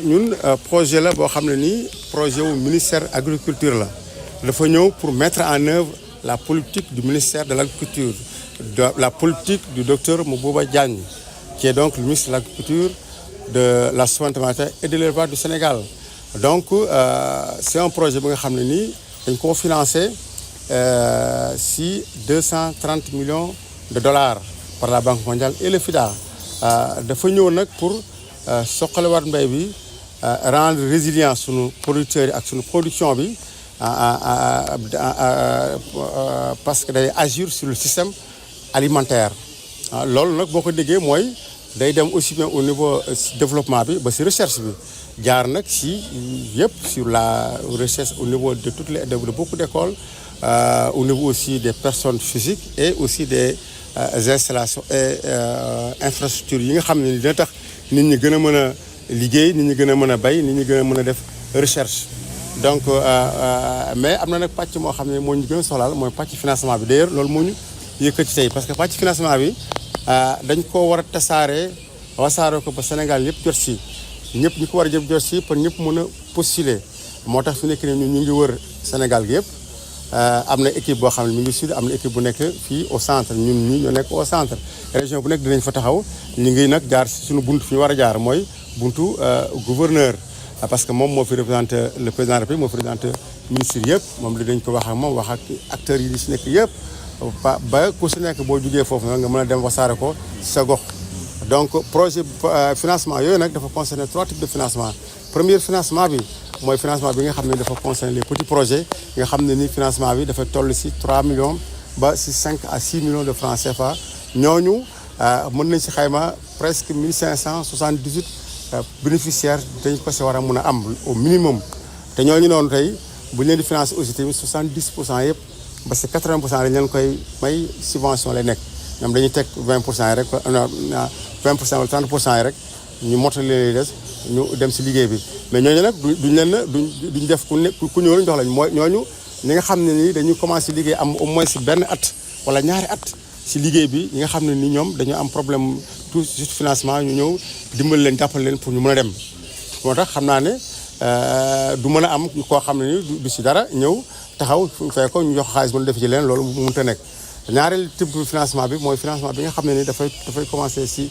ñun projet la boo xam ne nii projet wu ministère agriculture la dafa ñëw pour mettre en œuvre la politique du ministère de l'agriculture, la politique du docteur Mabouba Diagne, qui est donc le ministre de l'agriculture, de la souveraineté alimentaire et de l'élevage du Sénégal. Donc c'est un projet bi nga xam ne nii dañ koo financé si 230 millions de dollars par la Banque mondiale et le FIDA. dafa ñëw nag pour soqaliwaat mbay bi rendre résilient sunu producteurs yi ak sunu production bi parce que day agir sur le système alimentaire. loolu nag boo ko déggee mooy day dem aussi bien au niveau développement bi ba si recherche bi jaar nag si yëpp sur la recherche au niveau de toutes les de beaucoup d'écoles au niveau aussi des personnes physiques et aussi des installations et infrastructures yi nga xam ne dina tax nit ñi gën a mën a liggéey nit ñi gën a mën a bay nit ñi gën a mën a def recherche. donc mais am na nag pàcc moo xam ne moo ñu gën a soxlaal mooy pàcc financement bi d'ailleurs loolu moo ñu yëkkati tey parce que pàcc financement bi dañ ko war a wasaare ko ba Sénégal yëpp jot si ñëpp ñu ko war a jot si pour ñëpp mën a postuler moo tax fi nekk ne ñun ñu ngi wër Sénégal gi yëpp. am na équipe boo xam ne mi ngi sud am na équipe bu nekk fii au centre ñun ñii ñoo nekk au centre région bu nekk dinañ fa taxaw ñu ngi nag jaar si suñu buntu fi ñu war a jaar mooy buntu gouverneur parce que moom moo fi représenté le président de la République moo fi représenté ministre yëpp moom li dañ ko wax ak moom wax ak acteurs yi di si nekk yëpp ba ku si nekk boo jugee foofu nag nga mën a dem wasaare ko sa gox. donc projet financement yooyu nag dafa concerner 3 types de financement premier financement bi mooy financement bi nga xam ne dafa concerner les petits projets nga xam ne ni financement bi dafa toll si 3 millions ba si 5 à 6 millions de francs CFA ñooñu mën nañ si xayma presque 1578 bénéficiaires dañ ko si war a mën a am au minimum te ñooñu noonu tey bu ñu leen di financer aussi tamit 70% yëpp ba si 80% dañ leen koy may subvention lay nekk ñoom dañuy teg 20% yi rek 20% wala 30% yi rek ñu motali leen des ñu dem si liggéey bi mais ñooñu nag duñ def ku ñëw lañ jox lañ mooy ñooñu ñi nga xam ne ni dañuy commencé liggéey am au moins si benn at wala ñaari at si liggéey bi ñi nga xam ne ni ñoom dañu am problème tout juste financement ñu ñëw dimbali leen jàppale leen pour ñu mën a dem moo tax xam naa ne du mën a am koo xam ne ni du si dara ñëw taxaw fay ko ñu jox xaalis mën a def ci leen loolu mënut a nekk ñaareel type de financement bi mooy financement bi nga xam ne ni dafay commencé si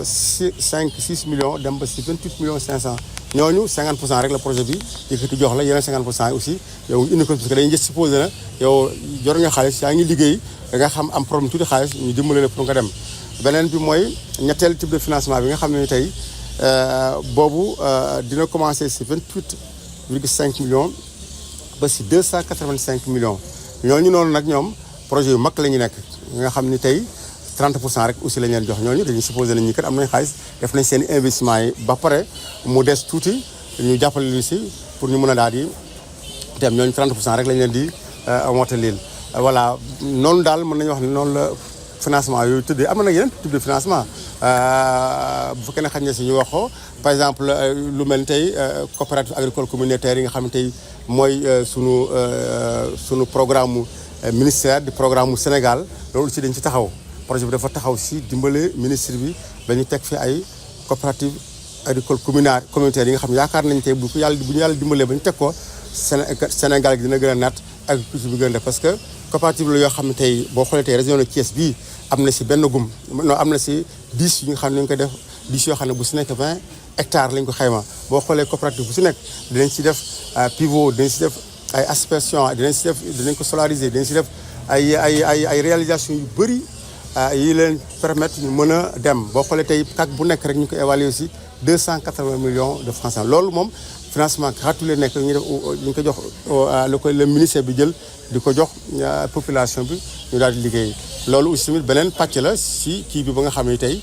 6 millions dem ba si 28 millions 500 ñooñu 50% rek la projet bi yëkkati jox la yeneen 50% yi aussi yow indi ko parce que dañuy jël supposé na yow jor nga xaalis yaa ngi liggéey da nga xam am problème tuuti xaalis ñu dimbale la pour nga dem beneen bi mooy ñetteel type de financement bi nga xam ne ni tey boobu dina commencé si 28,5 millions ba si 285 millions ñooñu noonu nag ñoom projet yu mag la ñu nekk nga xam ni tey 30% rek aussi la ñu leen jox ñooñu dañuy supposé nañ ñi kat am nañ xaalis def nañ seen investissement yi ba pare mu des tuuti ñu jàppale lu si pour ñu mën a daal di dem ñooñu 30% rek la ñu leen di motalil voilà noonu daal mën nañu wax ne noonu la financement yooyu tëddee am na nag yeneen type de financement bu fekkee ne xañ na si ñu waxoo par exemple lu mel ni tey coopérative agricole communautaire yi nga xam ne tey mooy sunu programme ministère du programme mu Sénégal loolu aussi dañ ci taxaw projet bi dafa taxaw si dimbale ministre bi ba ñu teg fi ay coopérative agricole communautaire yi nga xam ne yaakaar nañ tey bu ñu yàlla dimbalee ba ñu teg ko Sénégal gi dina gën a naat agriculture bi gën a def parce que coopérative la yoo xam ne tey boo xoolee tey région de Thiès bii am na si benn gum non am na si 10 yi nga xam ne ñu ngi koy def 10 yoo xam ne bu si nekk 20 hectares lañ ko xayma boo xoolee coopérative bu si nekk dinañ si def pivot dinañ si def ay aspersion dinañ ko solariser dinañ si def ay réalisation yu bëri yi leen permettre ñu mën a dem boo xoolee tey kak bu nekk rek ñu ko évaluer aussi 280 millions de francs loolu moom financement gratuit la nekk ñu ko jox le ministère bi jël di ko jox population bi ñu daal di liggéey loolu aussi tamit beneen pàcc la si kii bi ba nga xam ne tey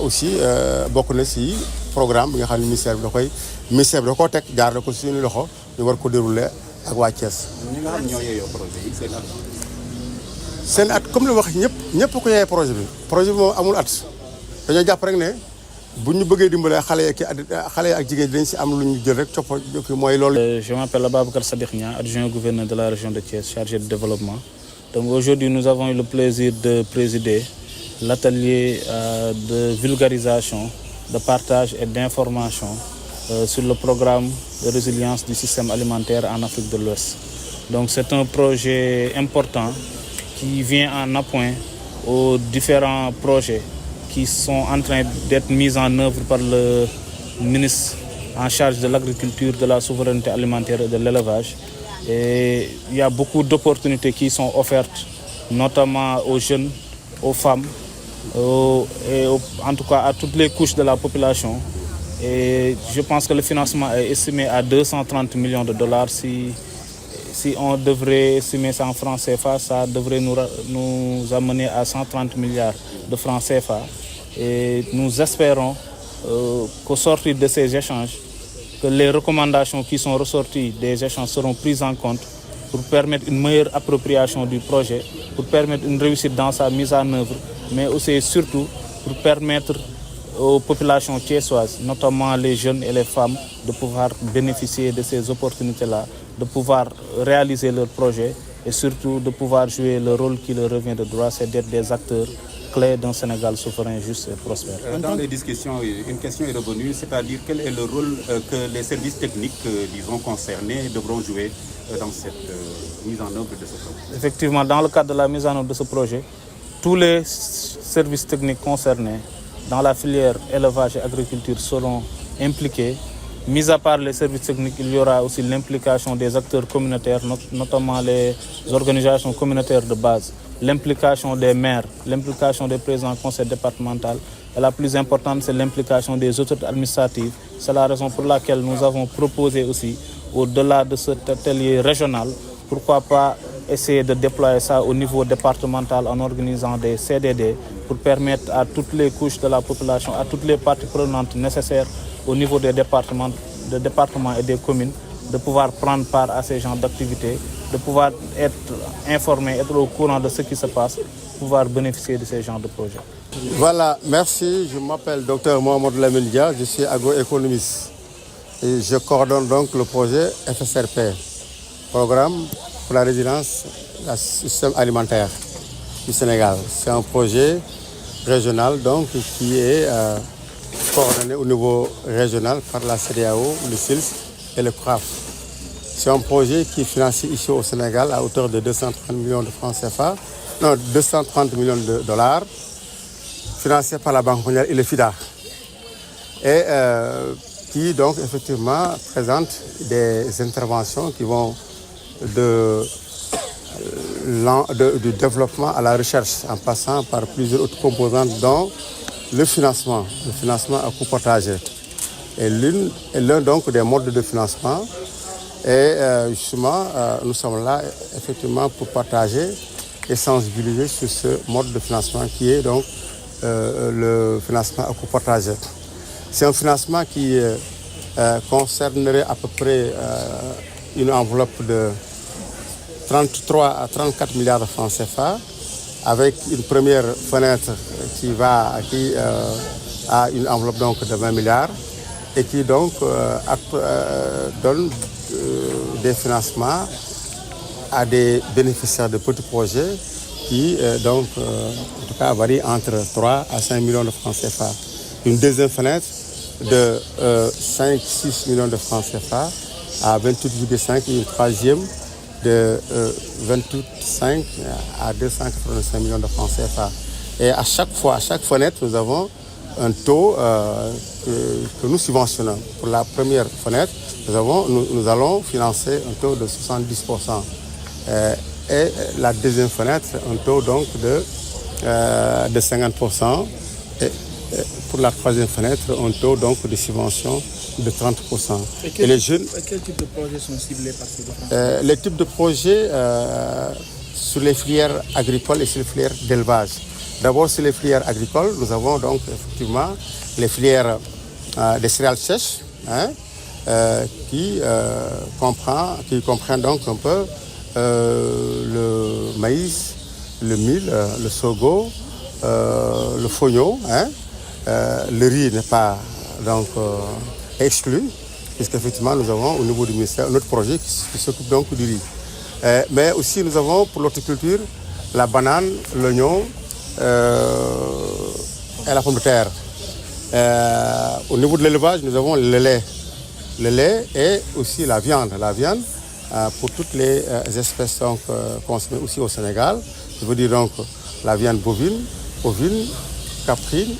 aussi bokk na si programme bi nga xam ne ministère bi da koo teg jaar na ko suñu loxo ñu war ko dérouler ak waa Thiès. ñi nga xam ñoo yeyoo projet yi seen at comme li wax ñëpp ko yeyee projet bi moom amul at dañoo jàpp rek ne bu ñu bëggee dimbale xale yi ak jigéen dinañ si am lu ñu jël rek topp mooy loolu. Je m'appelle Ababacar Sadikh Niang, adjoint au gouverneur de la région de Thiès, chargé de développement. Donc aujourd'hui, nous avons eu le plaisir de présider l'atelier de vulgarisation de partage et d'information sur le programme de résilience du système alimentaire en Afrique de l'Ouest. Donc c'est un projet important qui vient en appoint aux différents projets qui sont en train d'être mis en œuvre par le ministre en charge de l'agriculture, de la souveraineté alimentaire et de l'élevage. Et il y a beaucoup d'opportunités qui sont offertes, notamment aux jeunes, aux femmes, en tout cas à toutes les couches de la population. Et je pense que le financement est estimé à 230 millions de dollars. Si on devrait estimer ça en francs CFA, ça devrait nous amener à 130 milliards de francs CFA. Et nous espérons qu'au sortir de ces échanges, que les recommandations qui sont ressorties des échanges seront prises en compte pour permettre une meilleure appropriation du projet, pour permettre une réussite dans sa mise en œuvre, mais aussi et surtout pour permettre aux populations thiessoises, notamment les jeunes et les femmes, de pouvoir bénéficier de ces opportunités-là, de pouvoir réaliser leurs projets et surtout de pouvoir jouer le rôle qui leur revient de droit, c'est d'être des acteurs clés d'un Sénégal souverain, juste et prospère. Dans les discussions, une question est revenue, c'est-à-dire quel est le rôle que les services techniques, disons, concernés devront jouer dans cette mise en œuvre de ce projet. Effectivement, dans le cadre de la mise en œuvre de ce projet, tous les services techniques concernés dans la filière élevage et agriculture seront impliqués. Mis à part les services techniques, il y aura aussi l'implication des acteurs communautaires, notamment les organisations communautaires de base, l'implication des maires, l'implication des présidents du conseil départemental. Et la plus importante, c'est l'implication des autorités administratives. C'est la raison pour laquelle nous avons proposé aussi, au-delà de cet atelier régional, pourquoi pas essayer de déployer ça au niveau départemental en organisant des CDD pour permettre à toutes les couches de la population, à toutes les parties prenantes nécessaires au niveau des départements et des communes, de pouvoir prendre part à ces genres d'activités, de pouvoir être informés, être au courant de ce qui se passe, pouvoir bénéficier de ces genres de projets. Voilà, merci. Je m'appelle Dr Mohamed Lamine Dia, je suis agroéconomiste et je coordonne donc le projet FSRP, Programme pour la résilience du système alimentaire du Sénégal. C'est un projet régional donc qui est coordonné au niveau régional par la CEDEAO, le SILS et le CRAF. C'est un projet qui est financé ici au Sénégal à hauteur de 230 millions de francs CFA, non, 230 millions de dollars, financé par la Banque mondiale et le FIDA. Et qui donc effectivement présente des interventions qui vont du développement à la recherche en passant par plusieurs autres composantes dont le financement à coût partagé est l'un donc des modes de financement et justement nous sommes là effectivement pour partager et sensibiliser sur ce mode de financement qui est donc le financement à coût partagé. C'est un financement qui concernerait à peu près une enveloppe de 33 à 34 milliards de francs CFA avec une première fenêtre qui a une enveloppe donc de 20 milliards et qui donc donne des financements à des bénéficiaires de petits projets qui donc en tout cas varient entre 3 à 5 millions de francs CFA. Une deuxième fenêtre de 5-6 millions de francs CFA à 28,5 et une troisième de 28,5 à 285 millions de francs CFA. Et à chaque fenêtre, nous avons un taux que nous subventionnons. Pour la première fenêtre, nous allons financer un taux de 70%. Et la deuxième fenêtre, un taux donc de 50%. Et pour la troisième fenêtre, un taux donc de subvention de 30%. Et les jeunes, quel type de projets sont ciblés par ces différents? Les types de projets sur les filières agricoles et sur les filières d'élevage. D'abord sur les filières agricoles, nous avons donc effectivement les filières des céréales sèches qui comprennent donc un peu le maïs, le mil, le sorgho, le fognon. Le riz n'est pas donc exclu, puisqu'effectivement nous avons au niveau du ministère un autre projet qui s'occupe donc du riz. Mais aussi nous avons pour l'horticulture la banane, l'oignon et la pomme de terre. Au niveau de l'élevage, nous avons le lait. Le lait et aussi la viande. La viande, pour toutes les espèces donc, consommées aussi au Sénégal. Je veux dire donc la viande bovine, ovine, caprine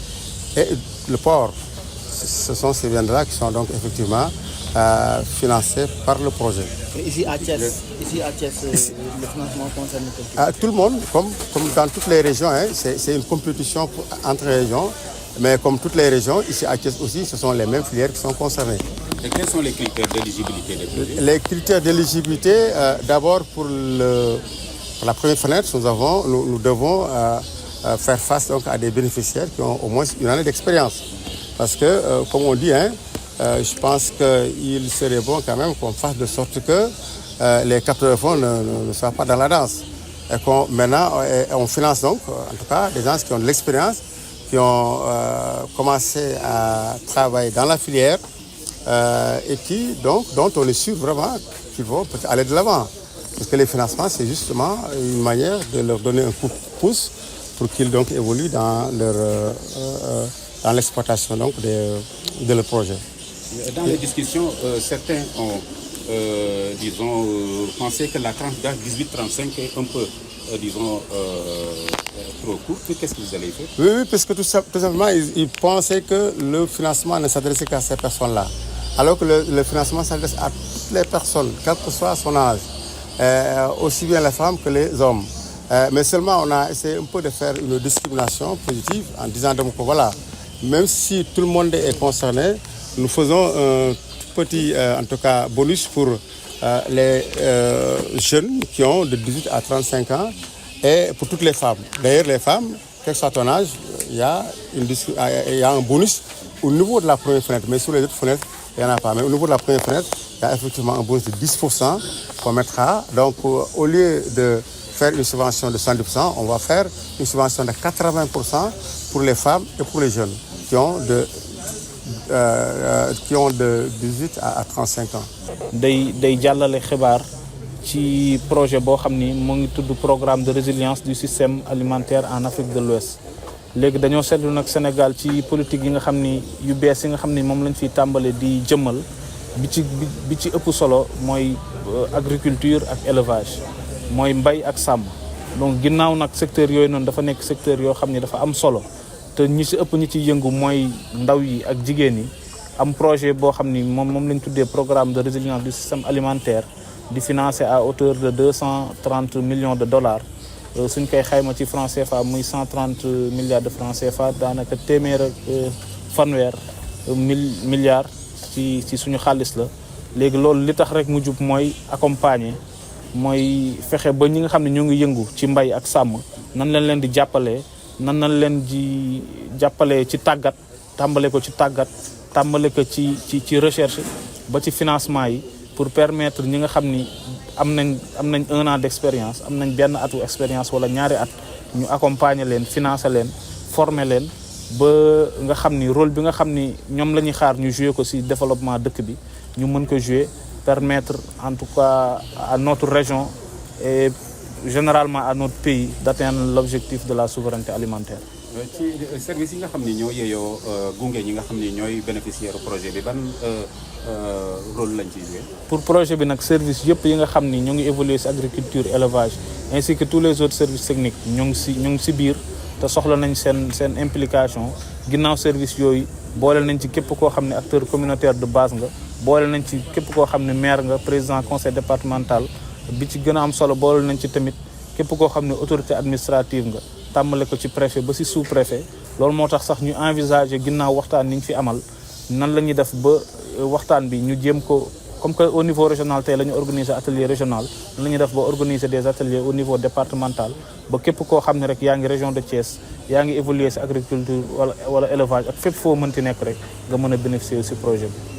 et le porc. Ce sont ces viandes-là qui sont donc effectivement financées par le projet. Et ici à Thiès, le financement concerne Tout le monde, comme dans toutes les régions, hein, c'est une compétition entre régions. Mais comme toutes les régions, ici à Thiès aussi, ce sont les mêmes filières qui sont concernées. Et quels sont les critères d'éligibilité des projets? Les critères d'éligibilité, d'abord pour la première fenêtre, nous devons faire face donc, à des bénéficiaires qui ont au moins une année d'expérience. Parce que, comme on dit, hein, je pense qu'il serait bon quand même qu'on fasse de sorte que les capteurs de fonds ne soient pas dans la danse. Et maintenant, on finance donc, en tout cas, des gens qui ont de l'expérience, qui ont commencé à travailler dans la filière et dont on est sûr vraiment qu'ils vont aller de l'avant. Parce que les financements, c'est justement une manière de leur donner un coup de pouce pour qu'ils donc évoluent dans l'exploitation donc de leur projet. Dans les discussions, certains ont pensé que la tranche d'âge 18-35 est un peu trop courte. Qu'est-ce que vous allez faire? Oui, parce que tout simplement, ils pensaient que le financement ne s'adressait qu'à ces personnes-là. Alors que le financement s'adresse à toutes les personnes, quel que soit son âge, aussi bien les femmes que les hommes. Mais seulement, on a essayé un peu de faire une discrimination positive en disant donc voilà, même si tout le monde est concerné, nous faisons un petit, en tout cas, bonus pour les jeunes qui ont de 18 à 35 ans et pour toutes les femmes. D'ailleurs, les femmes, quel que soit ton âge, il y a un bonus au niveau de la première fenêtre, mais sur les autres fenêtres, il n'y en a pas. Mais au niveau de la première fenêtre, il y a effectivement un bonus de 10% qu'on mettra. Donc, au lieu de faire une subvention de 110%, on va faire une subvention de 80% pour les femmes et pour les jeunes qui ont de 18 à 35 ans. day jàllale xibaar ci projet boo xam ni mu ngi tudd programme de résilience du système alimentaire en Afrique de l'Ouest léegi dañoo seetlu nag Sénégal ci politique yi nga xam ni yu bees yi nga xam ni moom lañ fiy tàmbale di jëmmal bi ci ëpp solo mooy agriculture ak élevage mooy mbay ak sàmm donc ginnaaw nag secteur yooyu noonu dafa nekk secteur yoo xam ni dafa am solo te ñi ci ëpp ñi ci yëngu mooy ndaw yi ak jigéen yi am projet boo xam ni moom lañ tuddee programme de résilience du système alimentaire di financé à hauteur de 230 millions de dollars suñ koy xayma ci franc CFA muy 130 milliards de francs CFA daanaka téeméer ak fanweer milliards ci suñu xaalis la léegi loolu li tax rek mu jub mooy accompagner mooy fexe ba ñi nga xam ne ñu ngi yëngu ci mbay ak sàmm nan lañ leen di jàppalee nan lañ leen di jàppalee ci tàggat tàmbale ko ci tàggat tàmbale ko ci recherche ba ci financement yi pour permettre ñi nga xam ni am nañ 1 an d'expérience am nañ benn atu expérience wala ñaari at ñu accompagner leen financer leen former leen ba nga xam ni rôle bi nga xam ni ñoom la ñuy xaar ñu jouer ko ci développement dëkk bi ñu mën ko jouer permettre en tout cas à notre région et généralement à notre pays d'atteindre l'objectif de la souveraineté alimentaire. ci service yi nga xam ni ñoo yeeyoo gunge ñi nga xam ni ñooy bénéficiaire projet bi ban rôle lañ ciy jouer? Pour projet bi nag service yëpp yi nga xam ni ñu ngi évoluer ci agriculture élevage ainsi que tous les autres services techniques ñu ngi ci biir te soxla nañ seen implication ginnaaw service yooyu boole nañ ci képp koo xam ne acteur communautaire de base nga boole nañ ci képp koo xam ne maire nga président conseil départemental bi ci gën a am solo boole nañ ci tamit képp koo xam ne autorité administrative nga tàmbale ko ci préfet ba ci sous préfet loolu moo tax sax ñu envisager ginnaaw waxtaan ni ñu fi amal nan la ñuy def ba waxtaan bi ñu jéem ko comme que au niveau régional tey la ñu organiser atelier régional nan la ñuy def ba organiser des ateliers au niveau départemental ba képp koo xam ne rek yaa ngi région de Thiès yaa ngi évoluer ci agriculture wala élevage ak fépp foo mënti nekk rek nga mën a bénéficier ci projet bi.